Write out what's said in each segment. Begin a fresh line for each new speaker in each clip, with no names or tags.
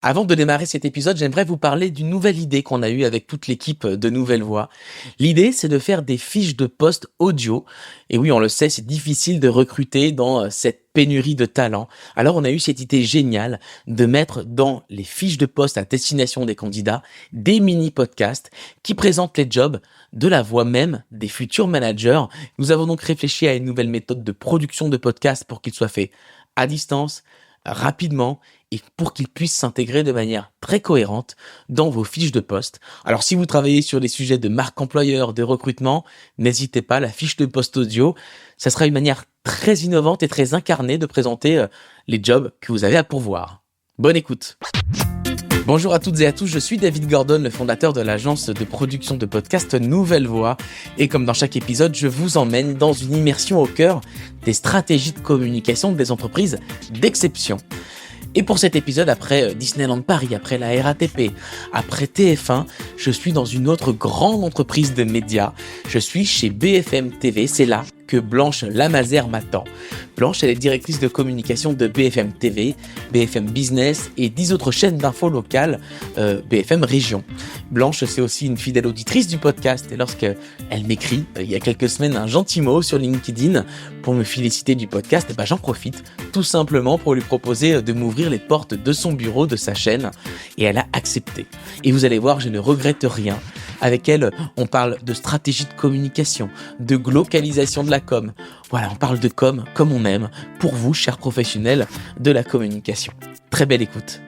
Avant de démarrer cet épisode, j'aimerais vous parler d'une nouvelle idée qu'on a eue avec toute l'équipe de Nouvelle Voix. L'idée, c'est de faire des fiches de poste audio. Et oui, on le sait, c'est difficile de recruter dans cette pénurie de talents. Alors, on a eu cette idée géniale de mettre dans les fiches de poste à destination des candidats des mini-podcasts qui présentent les jobs de la voix même des futurs managers. Nous avons donc réfléchi à une nouvelle méthode de production de podcasts pour qu'il soit fait à distance, rapidement, et pour qu'ils puissent s'intégrer de manière très cohérente dans vos fiches de poste. Alors si vous travaillez sur des sujets de marque employeur, de recrutement, n'hésitez pas, la fiche de poste audio, ça sera une manière très innovante et très incarnée de présenter les jobs que vous avez à pourvoir. Bonne écoute. Bonjour à toutes et à tous, je suis David Gordon, le fondateur de l'agence de production de podcasts Nouvelle Voix. Et comme dans chaque épisode, je vous emmène dans une immersion au cœur des stratégies de communication des entreprises d'exception. Et pour cet épisode, après Disneyland Paris, après la RATP, après TF1, je suis dans une autre grande entreprise de médias. Je suis chez BFM TV, c'est là que Blanche Lamazer m'attend. Blanche, elle est directrice de communication de BFM TV, BFM Business et 10 autres chaînes d'infos locales, BFM Région. Blanche, c'est aussi une fidèle auditrice du podcast et lorsqu'elle m'écrit, il y a quelques semaines, un gentil mot sur LinkedIn pour me féliciter du podcast, j'en profite tout simplement pour lui proposer de m'ouvrir les portes de son bureau, de sa chaîne, et elle a accepté. Et vous allez voir, je ne regrette rien. Avec elle, on parle de stratégie de communication, de glocalisation de la com. Voilà, on parle de com comme on aime, pour vous, chers professionnels de la communication. Très belle écoute.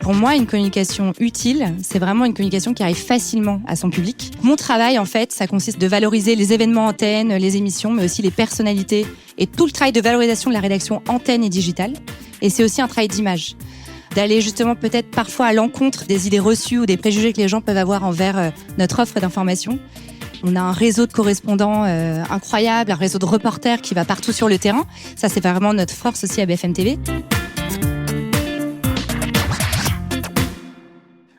Pour moi, une communication utile, c'est vraiment une communication qui arrive facilement à son public. Mon travail, en fait, ça consiste de valoriser les événements antennes, les émissions, mais aussi les personnalités et tout le travail de valorisation de la rédaction antenne et digitale. Et c'est aussi un travail d'image. D'aller justement peut-être parfois à l'encontre des idées reçues ou des préjugés que les gens peuvent avoir envers notre offre d'information. On a un réseau de correspondants incroyable, un réseau de reporters qui va partout sur le terrain. Ça, c'est vraiment notre force aussi à BFM TV.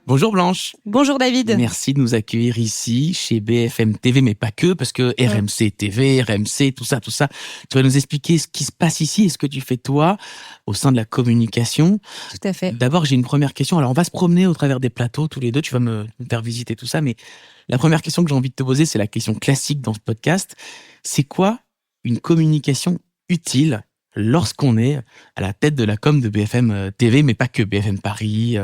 Bonjour Blanche.
Bonjour David.
Merci de nous accueillir ici chez BFM TV, mais pas que, parce que RMC TV, RMC, tout ça. Tu vas nous expliquer ce qui se passe ici et ce que tu fais toi au sein de la communication.
Tout à fait.
D'abord, j'ai une première question. Alors, on va se promener au travers des plateaux tous les deux. Tu vas me faire visiter tout ça, mais la première question que j'ai envie de te poser, c'est la question classique dans ce podcast. C'est quoi une communication utile lorsqu'on est à la tête de la com de BFM TV, mais pas que, BFM Paris,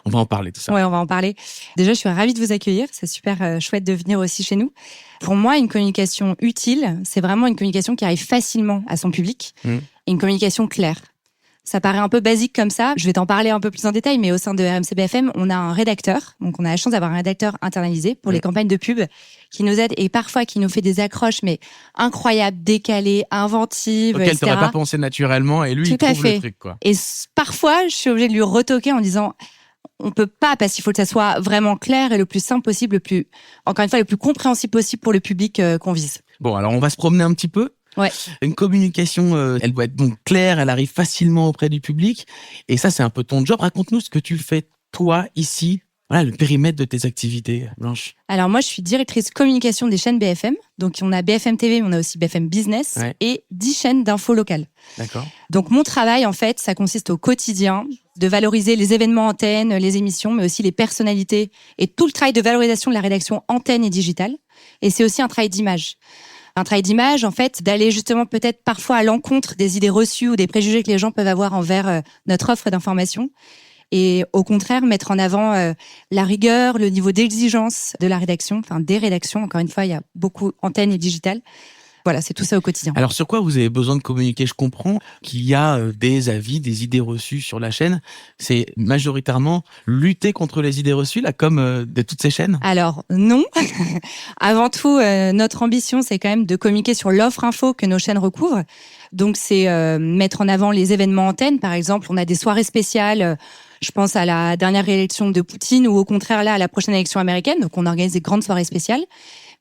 on va en parler, tout ça.
Ouais, on va en parler. Déjà, je suis ravie de vous accueillir. C'est super chouette de venir aussi chez nous. Pour moi, une communication utile, c'est vraiment une communication qui arrive facilement à son public et une communication claire. Ça paraît un peu basique comme ça. Je vais t'en parler un peu plus en détail, mais au sein de RMC BFM, on a un rédacteur. Donc, on a la chance d'avoir un rédacteur internalisé pour les campagnes de pub qui nous aide et parfois qui nous fait des accroches, mais incroyables, décalées, inventives,
auquel
etc.
t'aurais pas pensé naturellement et lui, il trouve le truc, quoi.
Et parfois, je suis obligée de lui retoquer en disant, on peut pas, parce qu'il faut que ça soit vraiment clair et le plus simple possible, encore une fois, le plus compréhensible possible pour le public qu'on vise.
Bon, alors on va se promener un petit peu.
Ouais.
Une communication, elle doit être donc claire, elle arrive facilement auprès du public. Et ça, c'est un peu ton job. Raconte-nous ce que tu fais, toi, ici. Voilà, le périmètre de tes activités, Blanche.
Alors moi, je suis directrice communication des chaînes BFM. Donc, on a BFM TV, mais on a aussi BFM Business et 10 chaînes d'infos locales.
D'accord.
Donc, mon travail, en fait, ça consiste au quotidien de valoriser les événements antennes, les émissions, mais aussi les personnalités et tout le travail de valorisation de la rédaction antenne et digitale. Et c'est aussi un travail d'image. Un travail d'image, en fait, d'aller justement peut-être parfois à l'encontre des idées reçues ou des préjugés que les gens peuvent avoir envers notre offre d'information. Et au contraire, mettre en avant la rigueur, le niveau d'exigence de la rédaction, enfin des rédactions. Encore une fois, il y a beaucoup antenne et digital. Voilà, c'est tout ça au quotidien.
Alors, sur quoi vous avez besoin de communiquer? Je comprends qu'il y a des avis, des idées reçues sur la chaîne. C'est majoritairement lutter contre les idées reçues, la com de toutes ces chaînes?
Alors, non. Avant tout, notre ambition, c'est quand même de communiquer sur l'offre info que nos chaînes recouvrent. Donc, c'est mettre en avant les événements antennes. Par exemple, on a des soirées spéciales. Je pense à la dernière réélection de Poutine ou au contraire, là, à la prochaine élection américaine. Donc, on organise des grandes soirées spéciales.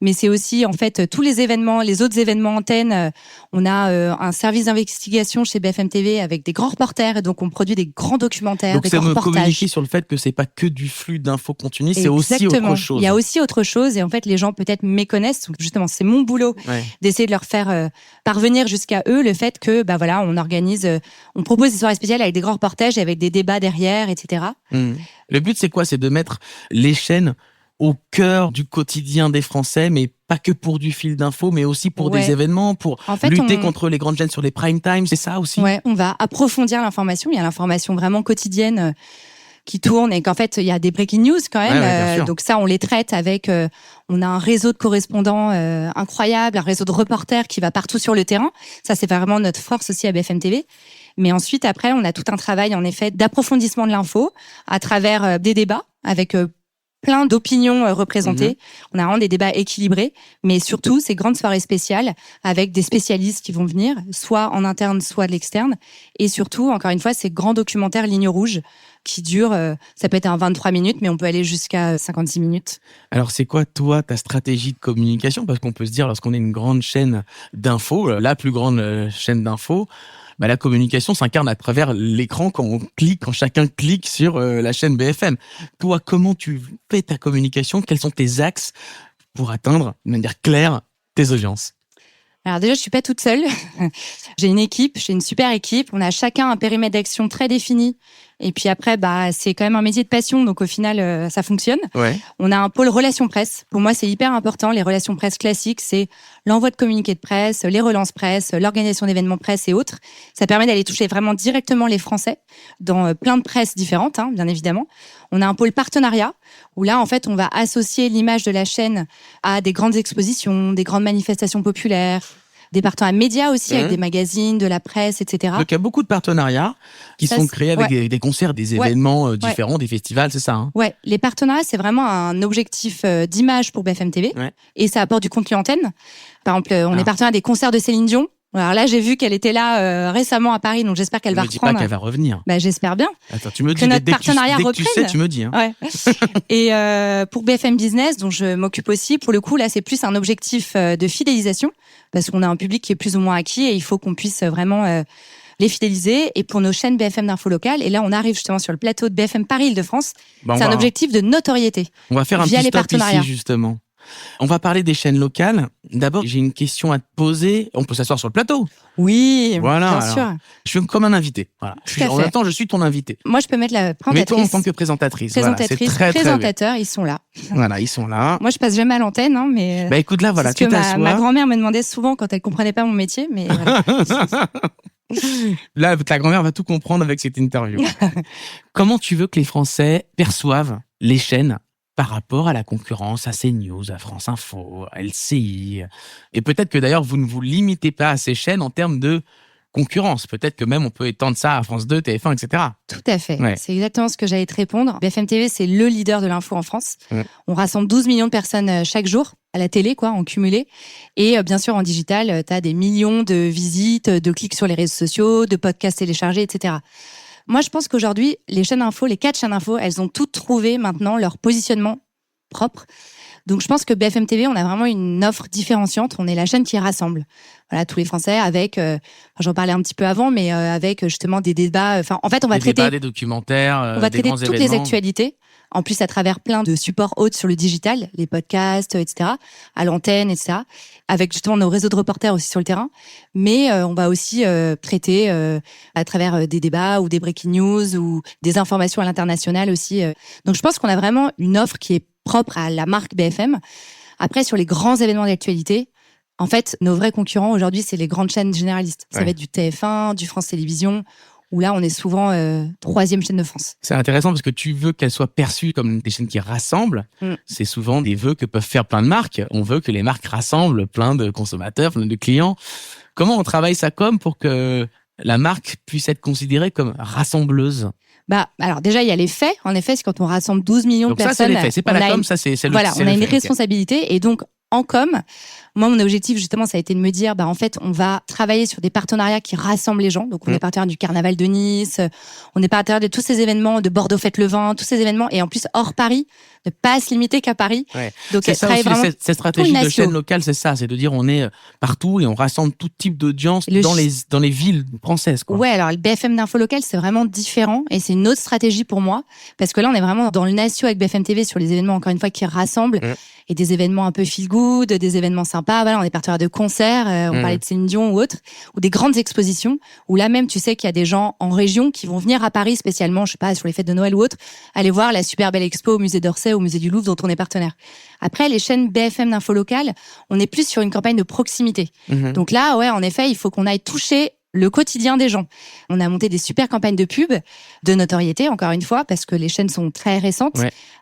mais c'est aussi en fait tous les événements, les autres événements antennes. On a un service d'investigation chez BFM TV avec des grands reporters, et donc on produit des grands documentaires,
Donc
des
c'est
grands
me
reportages.
communiquer sur le fait que c'est pas que du flux d'infos continues, c'est aussi autre chose.
Il y a aussi autre chose, et en fait les gens peut-être méconnaissent. Donc justement, c'est mon boulot d'essayer de leur faire parvenir jusqu'à eux le fait que voilà, on organise, on propose des soirées spéciales avec des grands reportages et avec des débats derrière, etc.
Le but, c'est quoi? C'est de mettre les chaînes au cœur du quotidien des Français, mais pas que pour du fil d'infos, mais aussi pour des événements, pour lutter contre les grandes chaînes sur les prime time, c'est ça aussi?
Ouais, on va approfondir l'information. Il y a l'information vraiment quotidienne qui tourne, et qu'en fait, il y a des breaking news quand même. Donc ça, on les traite avec... on a un réseau de correspondants incroyable, un réseau de reporters qui va partout sur le terrain. Ça, c'est vraiment notre force aussi à BFM TV. Mais ensuite, après, on a tout un travail, en effet, d'approfondissement de l'info à travers des débats avec plein d'opinions représentées. On a vraiment des débats équilibrés, mais surtout ces grandes soirées spéciales avec des spécialistes qui vont venir, soit en interne, soit de l'externe. Et surtout, encore une fois, ces grands documentaires Ligne Rouge qui durent, ça peut être un 23 minutes, mais on peut aller jusqu'à 56 minutes.
Alors, c'est quoi, toi, ta stratégie de communication? Parce qu'on peut se dire, lorsqu'on est une grande chaîne d'infos, la plus grande chaîne d'infos, la communication s'incarne à travers l'écran quand chacun clique sur la chaîne BFM. Toi, comment tu fais ta communication? Quels sont tes axes pour atteindre de manière claire tes audiences?
Alors déjà, je suis pas toute seule. J'ai une super équipe. On a chacun un périmètre d'action très défini. Et puis après, c'est quand même un métier de passion, donc au final, ça fonctionne.
Ouais.
On a un pôle relations presse. Pour moi, c'est hyper important. Les relations presse classiques, c'est l'envoi de communiqués de presse, les relances presse, l'organisation d'événements presse et autres. Ça permet d'aller toucher vraiment directement les Français dans plein de presses différentes, bien évidemment. On a un pôle partenariat où là, en fait, on va associer l'image de la chaîne à des grandes expositions, des grandes manifestations populaires, des partenariats médias aussi, avec des magazines, de la presse, etc.
Donc, il y a beaucoup de partenariats qui sont créés avec des concerts, des événements différents, des festivals, c'est ça?
Ouais, les partenariats, c'est vraiment un objectif d'image pour BFM TV. Et ça apporte du contenu antenne. Par exemple, on est partenaire des concerts de Céline Dion. Alors là, j'ai vu qu'elle était là récemment à Paris, donc j'espère qu'elle va reprendre.
Ne me dis pas qu'elle va revenir.
J'espère bien.
Attends, tu me dis
que notre partenariat
dès que tu sais, tu me dis.
Ouais. Et pour BFM Business, dont je m'occupe aussi, pour le coup, là, c'est plus un objectif de fidélisation, parce qu'on a un public qui est plus ou moins acquis et il faut qu'on puisse vraiment les fidéliser. Et pour nos chaînes BFM d'info locales, et là, on arrive justement sur le plateau de BFM Paris Île-de-France, c'est un objectif de notoriété.
On va faire un petit stop ici, justement. On va parler des chaînes locales. D'abord, j'ai une question à te poser. On peut s'asseoir sur le plateau.
Oui,
voilà,
bien sûr.
Je suis comme un invité. Voilà. En même temps, je suis ton invité.
Moi, je peux mettre la présentatrice.
Mais toi, en tant que présentatrice.
Présentatrice,
voilà,
présentateur, ils sont là.
Voilà, ils sont là.
Moi, je passe jamais à l'antenne, mais.
Écoute, là, voilà, tu t'assois.
Ma grand-mère me demandait souvent quand elle comprenait pas mon métier, mais. Voilà.
Là, ta grand-mère va tout comprendre avec cette interview. Comment tu veux que les Français perçoivent les chaînes par rapport à la concurrence, à CNews, à France Info, à LCI? Et peut-être que d'ailleurs, vous ne vous limitez pas à ces chaînes en termes de concurrence. Peut-être que même on peut étendre ça à France 2, TF1, etc.
Tout à fait. Ouais. C'est exactement ce que j'allais te répondre. BFM TV, c'est le leader de l'info en France. On rassemble 12 millions de personnes chaque jour à la télé, en cumulé. Et bien sûr, en digital, tu as des millions de visites, de clics sur les réseaux sociaux, de podcasts téléchargés, etc. Moi, je pense qu'aujourd'hui, les chaînes info, les 4 chaînes info, elles ont toutes trouvé maintenant leur positionnement propre. Donc, je pense que BFM TV, on a vraiment une offre différenciante. On est la chaîne qui rassemble, voilà, tous les Français avec. J'en parlais un petit peu avant, mais avec justement des débats. En fait, on va traiter
des documentaires,
on va
des
traiter
grands
toutes
événements.
les actualités. En plus, à travers plein de supports autres sur le digital, les podcasts, etc., à l'antenne, etc., avec justement nos réseaux de reporters aussi sur le terrain. Mais on va aussi traiter à travers des débats ou des breaking news ou des informations à l'international aussi. Donc, je pense qu'on a vraiment une offre qui est propre à la marque BFM. Après, sur les grands événements d'actualité, en fait, nos vrais concurrents aujourd'hui, c'est les grandes chaînes généralistes. Ça va être du TF1, du France Télévisions, où là, on est souvent 3e chaîne de France.
C'est intéressant parce que tu veux qu'elles soient perçues comme des chaînes qui rassemblent. C'est souvent des vœux que peuvent faire plein de marques. On veut que les marques rassemblent plein de consommateurs, plein de clients. Comment on travaille ça pour que la marque puisse être considérée comme rassembleuse?
Alors déjà, il y a les faits. En effet, c'est quand on rassemble 12 millions de personnes.
Donc ça, c'est les faits. C'est pas la com, ça, c'est le
Voilà, on a une responsabilité. Et donc, en com, moi, mon objectif, justement, ça a été de me dire, en fait, on va travailler sur des partenariats qui rassemblent les gens. Donc, on est partenaire du Carnaval de Nice, on est partenaire de tous ces événements, de Bordeaux Fête le Vin, tous ces événements. Et en plus, hors Paris, ne pas se limiter qu'à Paris.
Ouais.
Donc,
c'est ça aussi, cette stratégie de chaîne locale, c'est ça. C'est de dire, on est partout et on rassemble tout type d'audience dans les villes françaises, quoi.
Ouais, alors, le BFM d'info local, c'est vraiment différent. Et c'est une autre stratégie pour moi. Parce que là, on est vraiment dans le nation avec BFM TV sur les événements, encore une fois, qui rassemblent. Et des événements un peu feel good, des événements sympas. Voilà, on est partenaire de concerts, on parlait de Céline Dion ou autre, ou des grandes expositions, où là même, tu sais qu'il y a des gens en région qui vont venir à Paris spécialement, je sais pas, sur les fêtes de Noël ou autre, aller voir la super belle expo au musée d'Orsay, au musée du Louvre, dont on est partenaire. Après, les chaînes BFM d'info locale, on est plus sur une campagne de proximité. Donc là, ouais, en effet, il faut qu'on aille toucher le quotidien des gens. On a monté des super campagnes de pub, de notoriété, encore une fois, parce que les chaînes sont très récentes,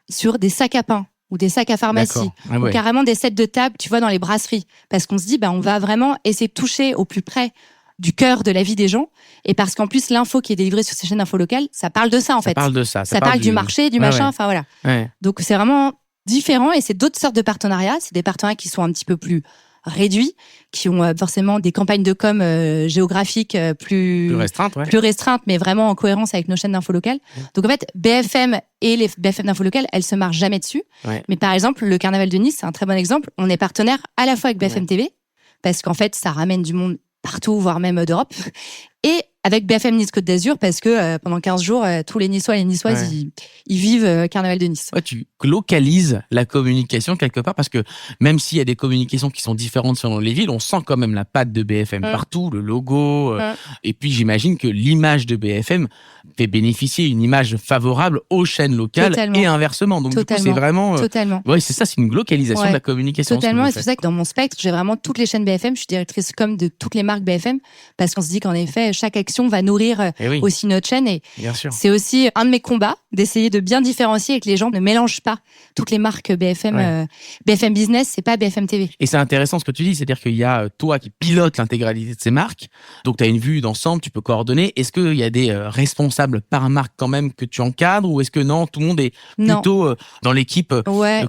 sur des sacs à pain ou des sacs à pharmacie, ou carrément des sets de table, tu vois, dans les brasseries. Parce qu'on se dit, on va vraiment essayer de toucher au plus près du cœur de la vie des gens. Et parce qu'en plus, l'info qui est délivrée sur ces chaînes d'info locales, ça parle de ça, en fait.
Ça parle de ça.
Ça parle du marché, du machin, enfin voilà.
Ouais.
Donc, c'est vraiment différent et c'est d'autres sortes de partenariats. C'est des partenariats qui sont un petit peu plus réduits, qui ont forcément des campagnes de com géographiques plus restreintes, mais vraiment en cohérence avec nos chaînes d'info locales. Donc en fait, BFM et les BFM d'info locales, elles se marchent jamais dessus. Mais par exemple, le Carnaval de Nice, c'est un très bon exemple. On est partenaire à la fois avec BFM TV, parce qu'en fait, ça ramène du monde partout, voire même d'Europe, et avec BFM Nice Côte d'Azur, parce que pendant 15 jours, tous les Niçois et les Niçoises, ils vivent Carnaval de Nice.
Ouais, tu localises la communication quelque part, parce que même s'il y a des communications qui sont différentes selon les villes, on sent quand même la patte de BFM partout, le logo. Et puis j'imagine que l'image de BFM fait bénéficier une image favorable aux chaînes locales et inversement. Donc du coup, c'est vraiment... Ouais, c'est ça, c'est une localisation de la communication.
Totalement, et c'est pour ça que dans mon spectre, j'ai vraiment toutes les chaînes BFM. Je suis directrice com de toutes les marques BFM, parce qu'on se dit qu'en effet, chaque action va nourrir aussi notre chaîne. Et c'est aussi un de mes combats, d'essayer de bien différencier et que les gens ne mélangent pas toutes les marques BFM. BFM Business, c'est pas BFM TV.
Et c'est intéressant ce que tu dis, c'est-à-dire qu'il y a toi qui pilotes l'intégralité de ces marques, donc tu as une vue d'ensemble, tu peux coordonner. Est-ce qu'il y a des responsables par marque quand même que tu encadres, ou est-ce que non, tout le monde est plutôt dans l'équipe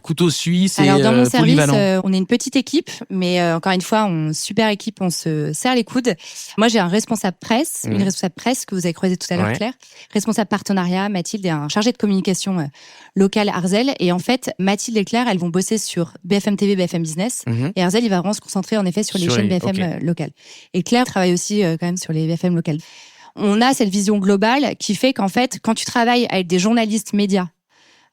couteau suisse et
alors, dans mon service,
polyvalent?
On est une petite équipe, mais encore une fois, super équipe, on se serre les coudes. Moi, j'ai un responsable presse, une responsable presse que vous avez croisé tout à l'heure, Claire, responsable partenariat, Mathilde, et un chargé de communication locale, Arzel. Et en fait, Mathilde et Claire, elles vont bosser sur BFM TV, BFM Business, et Arzel, il va vraiment se concentrer en effet sur les chaînes BFM locales. Et Claire travaille aussi quand même sur les BFM locales. On a cette vision globale qui fait qu'en fait, quand tu travailles avec des journalistes médias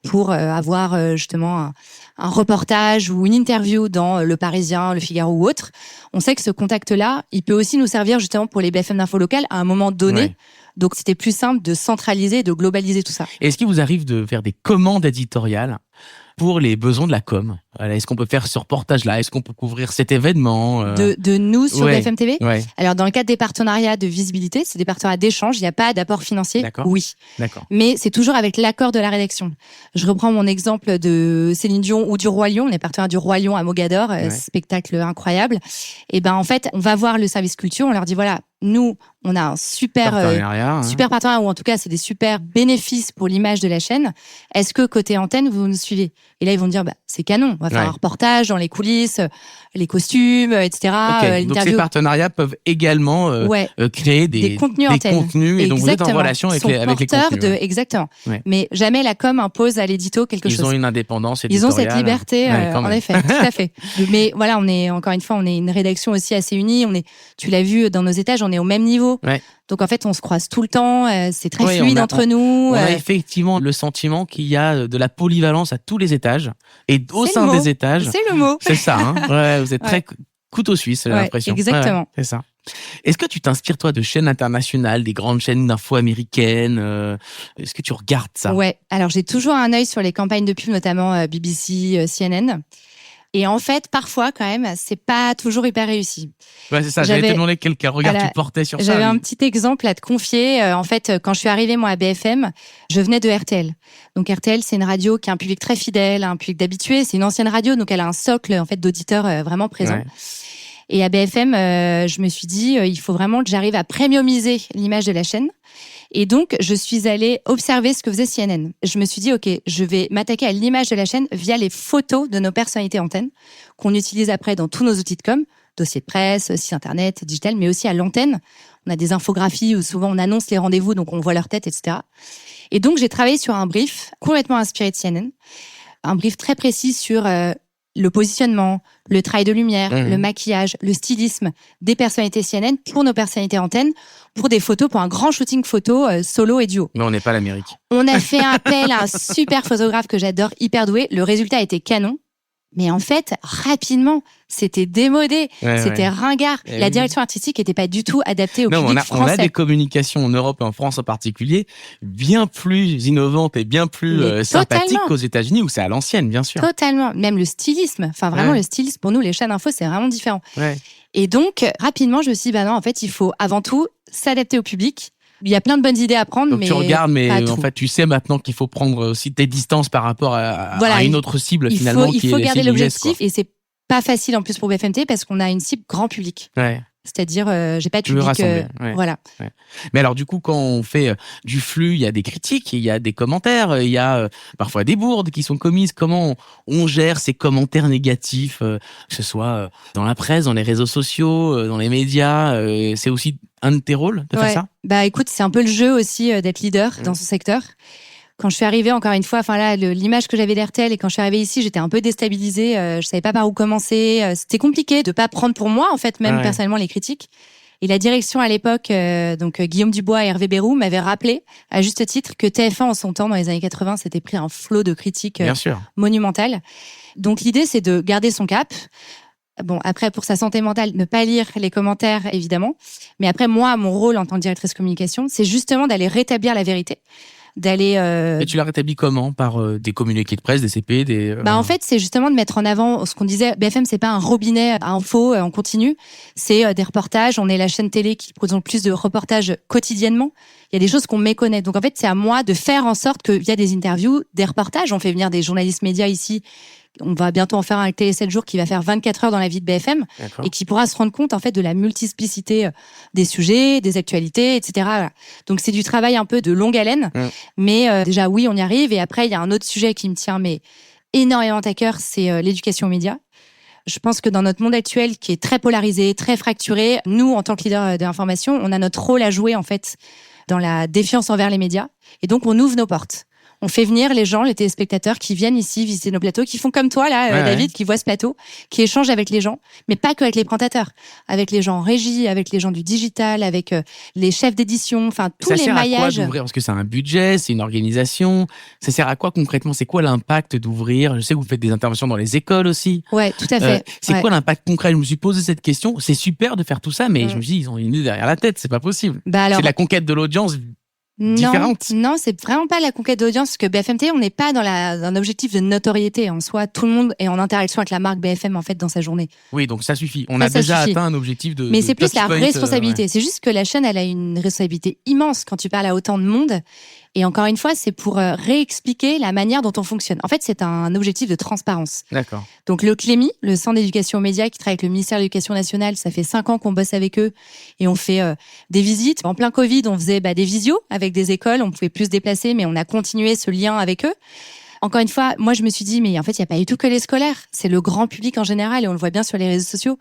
pour avoir justement un reportage ou une interview dans Le Parisien, Le Figaro ou autre, on sait que ce contact-là, il peut aussi nous servir justement pour les BFM d'info locales à un moment donné. Donc c'était plus simple de centraliser, de globaliser tout ça.
Est-ce qu'il vous arrive de faire des commandes éditoriales pour les besoins de la com? Est-ce qu'on peut faire ce reportage-là? Est-ce qu'on peut couvrir cet événement
de nous sur BFM TV? Alors, dans le cadre des partenariats de visibilité, c'est des partenariats d'échange, il n'y a pas d'apport financier. Oui. Mais c'est toujours avec l'accord de la rédaction. Je reprends mon exemple de Céline Dion ou du Roi Lion. On est partenaire du Roi Lion à Mogador, spectacle incroyable. Et en fait, on va voir le service culture, on leur dit voilà, nous, on a un super partenariat, ou en tout cas, c'est des super bénéfices pour l'image de la chaîne. Est-ce que côté antenne, vous nous suivez? Et là, ils vont dire, c'est canon. On va faire un reportage dans les coulisses, les costumes, etc.
Donc, ces partenariats peuvent également créer des contenus et donc vous êtes en relation avec les contenus.
Exactement. Mais jamais la com impose à l'édito quelque chose.
Ils ont une indépendance éditoriale.
Ils ont cette liberté, en effet, tout à fait. Mais voilà, on est, encore une fois, on est une rédaction aussi assez unie. Tu l'as vu dans nos étages, on est au même niveau. Donc en fait, on se croise tout le temps, c'est très fluide entre nous.
On a effectivement le sentiment qu'il y a de la polyvalence à tous les étages. Et au sein des étages...
C'est le mot.
C'est ça, hein. Vous êtes très couteau suisse, j'ai l'impression.
Exactement.
C'est ça. Est-ce que tu t'inspires, toi, de chaînes internationales, des grandes chaînes d'infos américaines? Est-ce que tu regardes ça?
Ouais. Alors, j'ai toujours un œil sur les campagnes de pub, notamment BBC, CNN. Et en fait, parfois, quand même, c'est pas toujours hyper réussi.
Ouais, c'est ça. J'allais te demander quel regard tu portais sur ça.
J'avais un petit exemple à te confier. En fait, quand je suis arrivée, moi, à BFM, je venais de RTL. Donc, RTL, c'est une radio qui a un public très fidèle, un public d'habitués. C'est une ancienne radio, donc elle a un socle, en fait, d'auditeurs vraiment présents. Et à BFM, je me suis dit, il faut vraiment que j'arrive à premiumiser l'image de la chaîne. Et donc, je suis allée observer ce que faisait CNN. Je me suis dit, OK, je vais m'attaquer à l'image de la chaîne via les photos de nos personnalités antennes qu'on utilise après dans tous nos outils de com, dossiers de presse, site internet, digital, mais aussi à l'antenne. On a des infographies où souvent on annonce les rendez-vous, donc on voit leur tête, etc. Et donc, j'ai travaillé sur un brief complètement inspiré de CNN, un brief très précis sur le positionnement, le travail de lumière, le maquillage, le stylisme des personnalités CNN pour nos personnalités antennes, pour des photos, pour un grand shooting photo solo et duo.
Mais on n'est pas l'Amérique.
On a fait appel à un super photographe que j'adore, hyper doué. Le résultat était canon. Mais en fait, rapidement, c'était démodé, c'était ringard. La direction artistique n'était pas du tout adaptée au public français.
On a des communications en Europe et en France en particulier bien plus innovantes et bien plus sympathiques qu'aux États-Unis où c'est à l'ancienne, bien sûr.
Totalement. Même le stylisme. Enfin, vraiment, le stylisme, pour nous, les chaînes info, c'est vraiment différent. Et donc, rapidement, je me suis dit, non, en fait, il faut avant tout s'adapter au public. Il y a plein de bonnes idées à prendre,
donc tu regardes, mais en fait, tu sais maintenant qu'il faut prendre aussi tes distances par rapport à une autre cible finalement.
Il faut garder l'objectif, et c'est pas facile en plus pour BFM-TV parce qu'on a une cible grand public. C'est-à-dire, j'ai pas de public. Voilà.
Mais alors, du coup, quand on fait du flux, il y a des critiques, il y a des commentaires, il y a parfois des bourdes qui sont commises. Comment on gère ces commentaires négatifs, que ce soit dans la presse, dans les réseaux sociaux, dans les médias? C'est aussi un de tes rôles de faire ça?
Bah, écoute, c'est un peu le jeu aussi d'être leader dans son secteur. Quand je suis arrivée, encore une fois, l'image que j'avais d'RTL, et quand je suis arrivée ici, j'étais un peu déstabilisée. Je savais pas par où commencer. C'était compliqué de pas prendre pour moi, en fait, même personnellement, les critiques. Et la direction à l'époque, donc Guillaume Dubois et Hervé Bérou, m'avaient rappelé, à juste titre, que TF1, en son temps, dans les années 80, s'était pris un flot de critiques monumentales. Donc l'idée, c'est de garder son cap. Bon, après, pour sa santé mentale, ne pas lire les commentaires, évidemment. Mais après, moi, mon rôle en tant que directrice communication, c'est justement d'aller rétablir la vérité.
Et tu l'as rétabli comment? Par des communiqués de presse, des CP,
En fait, c'est justement de mettre en avant ce qu'on disait. BFM, c'est pas un robinet à info en continu. C'est des reportages. On est la chaîne télé qui produit le plus de reportages quotidiennement. Il y a des choses qu'on méconnaît. Donc, en fait, c'est à moi de faire en sorte que, via des interviews, des reportages, on fait venir des journalistes médias ici. On va bientôt en faire un avec Télé 7 jours qui va faire 24 heures dans la vie de BFM et qui pourra se rendre compte en fait de la multiplicité des sujets, des actualités, etc. Voilà. Donc c'est du travail un peu de longue haleine, mais déjà oui, on y arrive. Et après, il y a un autre sujet qui me tient mais énormément à cœur, c'est l'éducation aux médias. Je pense que dans notre monde actuel qui est très polarisé, très fracturé, nous, en tant que leader de l'information, on a notre rôle à jouer en fait dans la défiance envers les médias. Et donc on ouvre nos portes. On fait venir les gens, les téléspectateurs qui viennent ici visiter nos plateaux, qui font comme toi, là, David, qui voit ce plateau, qui échangent avec les gens, mais pas que avec les présentateurs, avec les gens en régie, avec les gens du digital, avec les chefs d'édition, enfin, tous les maillages. Ça sert à quoi
d'ouvrir? Parce que c'est un budget, c'est une organisation. Ça sert à quoi concrètement? C'est quoi l'impact d'ouvrir? Je sais que vous faites des interventions dans les écoles aussi.
Ouais, tout à fait.
C'est quoi l'impact concret? Je me suis posé cette question. C'est super de faire tout ça, mais je me suis dit, ils ont une idée derrière la tête, c'est pas possible. C'est de la conquête de l'audience.
Non, c'est vraiment pas la conquête d'audience, parce que BFM TV, on n'est pas dans un objectif de notoriété en soi. Tout le monde est en interaction avec la marque BFM en fait dans sa journée.
Oui, donc ça suffit. On a déjà atteint un objectif de.
Mais c'est plus la responsabilité. C'est juste que la chaîne, elle a une responsabilité immense quand tu parles à autant de monde. Et encore une fois, c'est pour réexpliquer la manière dont on fonctionne. En fait, c'est un objectif de transparence.
D'accord.
Donc le CLEMI, le Centre d'éducation aux médias qui travaille avec le ministère de l'Éducation nationale, ça fait 5 ans qu'on bosse avec eux et on fait des visites. En plein Covid, on faisait des visios avec des écoles, on pouvait plus se déplacer, mais on a continué ce lien avec eux. Encore une fois, moi je me suis dit, mais en fait, il n'y a pas du tout que les scolaires, c'est le grand public en général et on le voit bien sur les réseaux sociaux.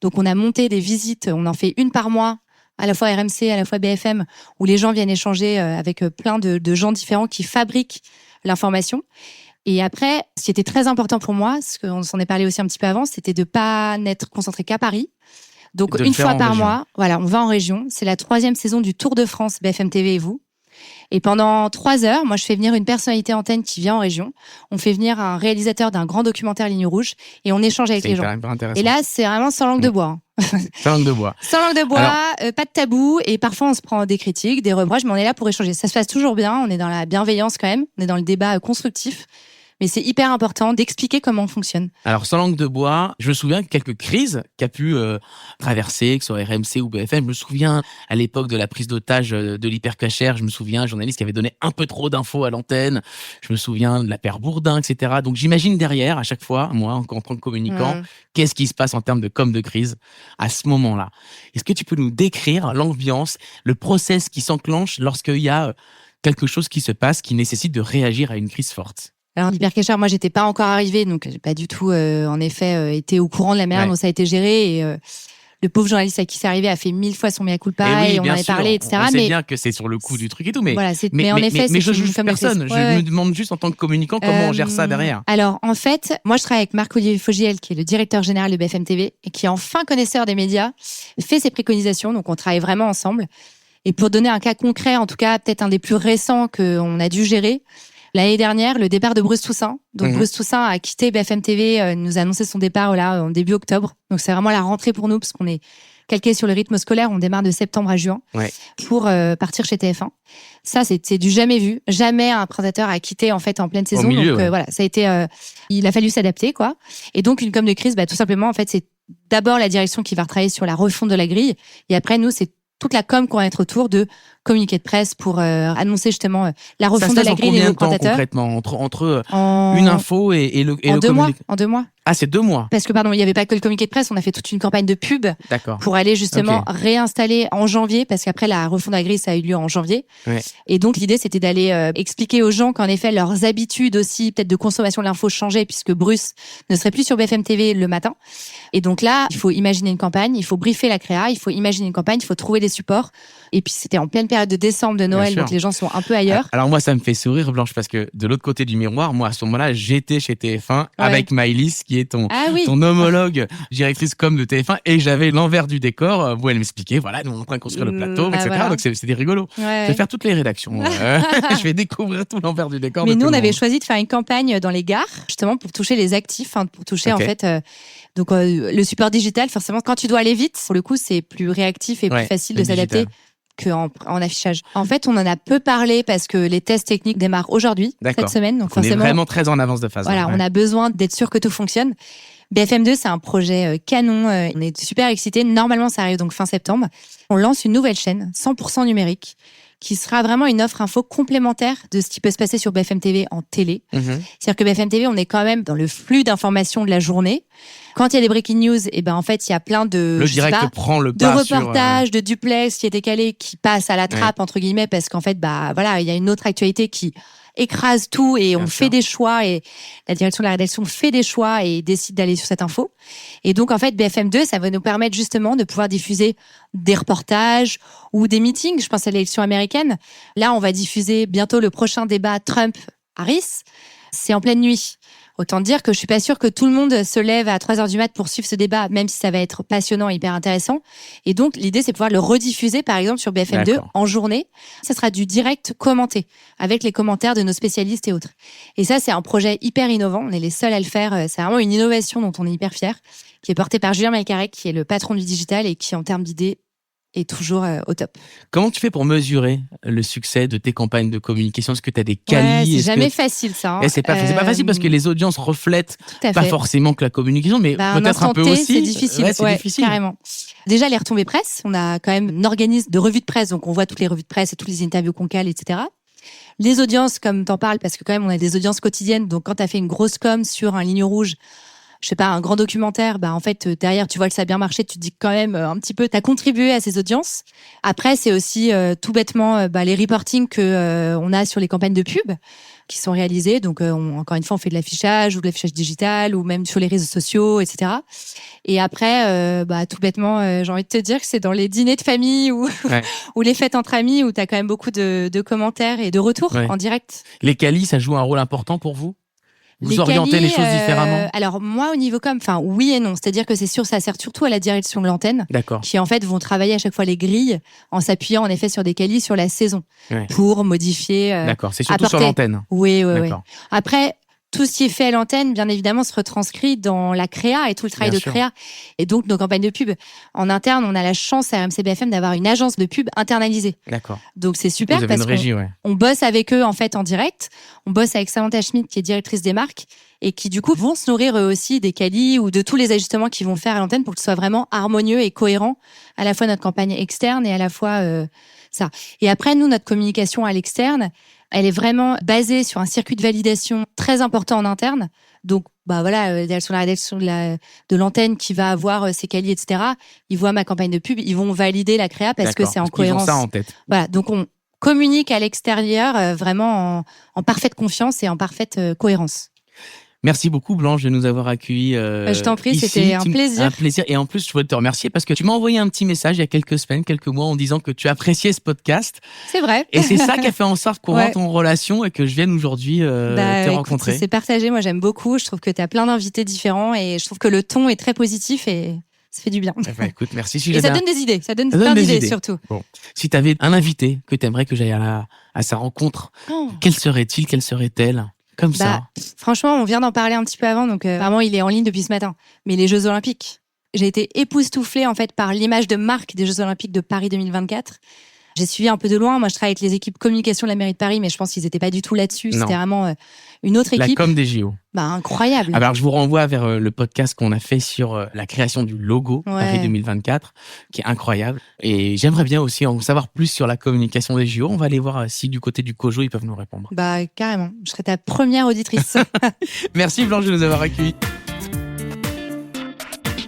Donc on a monté des visites, on en fait une par mois, à la fois RMC, à la fois BFM, où les gens viennent échanger avec plein de gens différents qui fabriquent l'information. Et après, ce qui était très important pour moi, ce qu'on s'en est parlé aussi un petit peu avant, c'était de pas n'être concentré qu'à Paris. Donc une fois par mois, voilà, on va en région. C'est la 3e saison du Tour de France BFM TV et vous. Et pendant 3 heures, moi, je fais venir une personnalité antenne qui vient en région. On fait venir un réalisateur d'un grand documentaire Ligne Rouge et on échange avec les gens. Et là, c'est vraiment sans langue de bois.
Sans langue de bois.
Sans langue de bois, pas de tabou. Et parfois, on se prend des critiques, des reproches, mais on est là pour échanger. Ça se passe toujours bien. On est dans la bienveillance quand même. On est dans le débat constructif. Mais c'est hyper important d'expliquer comment on fonctionne.
Alors, sans langue de bois, je me souviens de quelques crises qu'a pu traverser, que ce soit RMC ou BFM. Je me souviens à l'époque de la prise d'otage de l'hypercachère. Je me souviens un journaliste qui avait donné un peu trop d'infos à l'antenne. Je me souviens de l'affaire Bourdin, etc. Donc, j'imagine derrière, à chaque fois, moi, en tant que communicant, qu'est-ce qui se passe en termes de com de crise à ce moment-là. Est-ce que tu peux nous décrire l'ambiance, le process qui s'enclenche lorsqu'il y a quelque chose qui se passe qui nécessite de réagir à une crise forte?
Alors, l'hypercachère, moi, j'étais pas encore arrivée, donc j'ai pas du tout, en effet, été au courant de la manière dont ça a été géré. Et le pauvre journaliste à qui c'est arrivé a fait 1000 fois son mea culpa et on en avait parlé, etc.
On sait bien que c'est sur le coup du truc et tout, mais
voilà, mais en effet,
je juge personne. Je me demande juste en tant que communicant comment on gère ça derrière.
Alors, en fait, moi, je travaille avec Marc-Olivier Fogiel, qui est le directeur général de BFM TV et qui est enfin connaisseur des médias, fait ses préconisations, donc on travaille vraiment ensemble. Et pour donner un cas concret, en tout cas, peut-être un des plus récents qu'on a dû gérer, l'année dernière, le départ de Bruce Toussaint. Donc, Bruce Toussaint a quitté BFM TV, nous a annoncé son départ en début octobre. Donc, c'est vraiment la rentrée pour nous, parce qu'on est calqué sur le rythme scolaire. On démarre de septembre à juin pour partir chez TF1. Ça, c'est du jamais vu. Jamais un présentateur a quitté, en fait, en pleine saison.
Milieu,
donc, voilà, ça a été... il a fallu s'adapter, quoi. Et donc, une com de crise, tout simplement, en fait, c'est d'abord la direction qui va retravailler sur la refonte de la grille. Et après, nous, c'est toute la com qu'on va être autour de communiqué de presse pour annoncer justement la refonte de la grille des présentateurs.
Concrètement entre une info et le communiqué.
En 2 mois.
Ah, c'est 2 mois.
Parce que il n'y avait pas que le communiqué de presse, on a fait toute une campagne de pub pour aller justement réinstaller en janvier, parce qu'après la refonte de la grille, ça a eu lieu en janvier. Ouais. Et donc l'idée, c'était d'aller expliquer aux gens qu'en effet leurs habitudes aussi, peut-être de consommation de l'info changeaient, puisque Bruce ne serait plus sur BFM TV le matin. Et donc là, il faut imaginer une campagne, il faut briefer la créa, il faut imaginer une campagne, il faut trouver des supports. Et puis c'était en pleine période de décembre, de Noël, donc les gens sont un peu ailleurs.
Alors moi, ça me fait sourire, Blanche, parce que de l'autre côté du miroir, moi à ce moment-là, j'étais chez TF1 avec Maëlys, qui est ton homologue directrice com de TF1, et j'avais l'envers du décor où elle m'expliquait, voilà, nous on est en train de construire le plateau, etc. Voilà. Donc c'était rigolo. Ouais. Je vais faire toutes les rédactions. Je vais découvrir tout l'envers du décor.
Mais nous, on avait choisi de faire une campagne dans les gares, justement pour toucher les actifs, pour toucher en fait. Donc le support digital, forcément, quand tu dois aller vite, pour le coup, c'est plus réactif et plus facile de s'adapter qu'en affichage. En fait, on en a peu parlé parce que les tests techniques démarrent aujourd'hui, cette semaine. Donc forcément,
on est vraiment très en avance de phase.
Voilà, on a besoin d'être sûr que tout fonctionne. BFM2, c'est un projet canon. On est super excités. Normalement, ça arrive donc fin septembre. On lance une nouvelle chaîne, 100% numérique, qui sera vraiment une offre info complémentaire de ce qui peut se passer sur BFM TV en télé. C'est-à-dire que BFM TV, on est quand même dans le flux d'informations de la journée. Quand il y a des breaking news, en fait, il y a plein de
prend le
de reportages, de duplex qui étaient calés, qui passent à la trappe entre guillemets, parce qu'en fait, voilà, il y a une autre actualité qui écrase tout et on fait des choix, et la direction de la rédaction fait des choix et décide d'aller sur cette info. Et donc, en fait, BFM2, ça va nous permettre justement de pouvoir diffuser des reportages ou des meetings. Je pense à l'élection américaine. Là, on va diffuser bientôt le prochain débat Trump-Harris. C'est en pleine nuit. Autant dire que je suis pas sûre que tout le monde se lève à 3h du mat pour suivre ce débat, même si ça va être passionnant et hyper intéressant. Et donc, l'idée, c'est de pouvoir le rediffuser, par exemple, sur BFM2 en journée. Ça sera du direct commenté, avec les commentaires de nos spécialistes et autres. Et ça, c'est un projet hyper innovant. On est les seuls à le faire. C'est vraiment une innovation dont on est hyper fiers, qui est portée par Julien Maïkarek, qui est le patron du digital et qui, en termes d'idées, est toujours au top.
Comment tu fais pour mesurer le succès de tes campagnes de communication? Est-ce que tu as des qualis?
C'est jamais facile, ça.
C'est pas facile parce que les audiences reflètent pas forcément que la communication, mais peut-être un peu aussi.
C'est difficile. C'est difficile. Carrément. Déjà, les retombées presse. On a quand même un organisme de revues de presse, donc on voit toutes les revues de presse et toutes les interviews qu'on cale, etc. Les audiences, comme t'en parles, parce que quand même, on a des audiences quotidiennes. Donc, quand t'as fait une grosse com sur un ligne rouge, je sais pas, un grand documentaire, en fait, derrière, tu vois que ça a bien marché, tu te dis que quand même, un petit peu, t'as contribué à ces audiences. Après, c'est aussi, tout bêtement, les reportings que on a sur les campagnes de pub qui sont réalisées. Donc, encore une fois, on fait de l'affichage ou de l'affichage digital ou même sur les réseaux sociaux, etc. Et après, tout bêtement, j'ai envie de te dire que c'est dans les dîners de famille ou les fêtes entre amis où t'as quand même beaucoup de commentaires et de retours en direct.
Les qualis, ça joue un rôle important pour vous? Vous orientez les choses différemment?
Alors moi, au niveau com, oui et non. C'est-à-dire que c'est sûr, ça sert surtout à la direction de l'antenne, qui en fait vont travailler à chaque fois les grilles en s'appuyant en effet sur des qualis sur la saison pour modifier.
D'accord, c'est surtout sur l'antenne.
Oui. Après, tout ce qui est fait à l'antenne, bien évidemment, se retranscrit dans la créa et tout le travail
Bien
de
sûr.
créa. Et donc, nos campagnes de pub. En interne, on a la chance à RMC BFM d'avoir une agence de pub internalisée.
D'accord.
Donc, c'est super
Vous avez
parce
une régie, ouais.
on bosse avec eux, en fait, en direct. On bosse avec Samantha Schmidt, qui est directrice des marques et qui, du coup, vont se nourrir eux aussi des qualis ou de tous les ajustements qu'ils vont faire à l'antenne pour que ce soit vraiment harmonieux et cohérent, à la fois notre campagne externe et à la fois ça. Et après, nous, notre communication à l'externe, elle est vraiment basée sur un circuit de validation très important en interne. Donc, sur la rédaction de l'antenne qui va avoir ses qualis, etc. Ils voient ma campagne de pub, ils vont valider la créa parce que c'est en cohérence.
Ils ont ça en tête.
Voilà, donc on communique à l'extérieur vraiment en parfaite confiance et en parfaite cohérence.
Merci beaucoup Blanche de nous avoir accueillis
Je t'en prie,
ici.
c'était un plaisir.
Un plaisir. Et en plus, je voulais te remercier parce que tu m'as envoyé un petit message il y a quelques semaines, quelques mois, en disant que tu appréciais ce podcast.
C'est vrai.
Et c'est ça qui a fait en sorte qu'on rentre en relation et que je vienne aujourd'hui te rencontrer.
Écoute, c'est partagé, moi j'aime beaucoup. Je trouve que tu as plein d'invités différents et je trouve que le ton est très positif et ça fait du bien.
Écoute, merci.
Et ça donne des idées, ça donne plein d'idées surtout.
Bon. Si tu avais un invité que tu aimerais que j'aille à sa rencontre, quel serait-il, quelle serait-elle ? Comme ça.
Franchement, on vient d'en parler un petit peu avant, donc vraiment, il est en ligne depuis ce matin. Mais les Jeux Olympiques, j'ai été époustouflée en fait par l'image de marque des Jeux Olympiques de Paris 2024. J'ai suivi un peu de loin. Moi, je travaille avec les équipes communication de la mairie de Paris, mais je pense qu'ils n'étaient pas du tout là-dessus.
Non.
C'était vraiment une autre équipe.
La com des JO.
Incroyable.
Alors, je vous renvoie vers le podcast qu'on a fait sur la création du logo Paris 2024, qui est incroyable. Et j'aimerais bien aussi en savoir plus sur la communication des JO. On va aller voir si du côté du COJO, ils peuvent nous répondre.
Carrément. Je serai ta première auditrice.
Merci Blanche de nous avoir accueillis.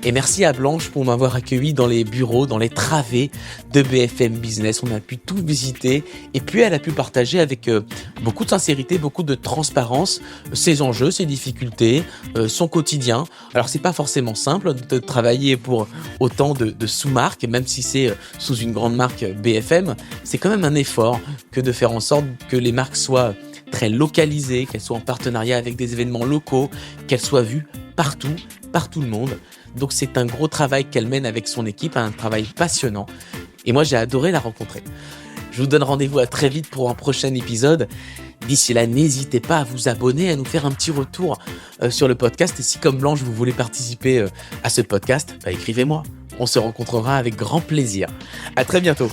Et merci à Blanche pour m'avoir accueilli dans les bureaux, dans les travées de BFM Business. On a pu tout visiter et puis elle a pu partager avec beaucoup de sincérité, beaucoup de transparence ses enjeux, ses difficultés, son quotidien. Alors c'est pas forcément simple de travailler pour autant de sous-marques, même si c'est sous une grande marque BFM. C'est quand même un effort que de faire en sorte que les marques soient très localisées, qu'elles soient en partenariat avec des événements locaux, qu'elles soient vues partout, par tout le monde. Donc c'est un gros travail qu'elle mène avec son équipe, un travail passionnant. Et moi j'ai adoré la rencontrer. Je vous donne rendez-vous à très vite pour un prochain épisode. D'ici là, n'hésitez pas à vous abonner, à nous faire un petit retour sur le podcast. Et si comme Blanche, vous voulez participer à ce podcast, écrivez-moi. On se rencontrera avec grand plaisir. À très bientôt.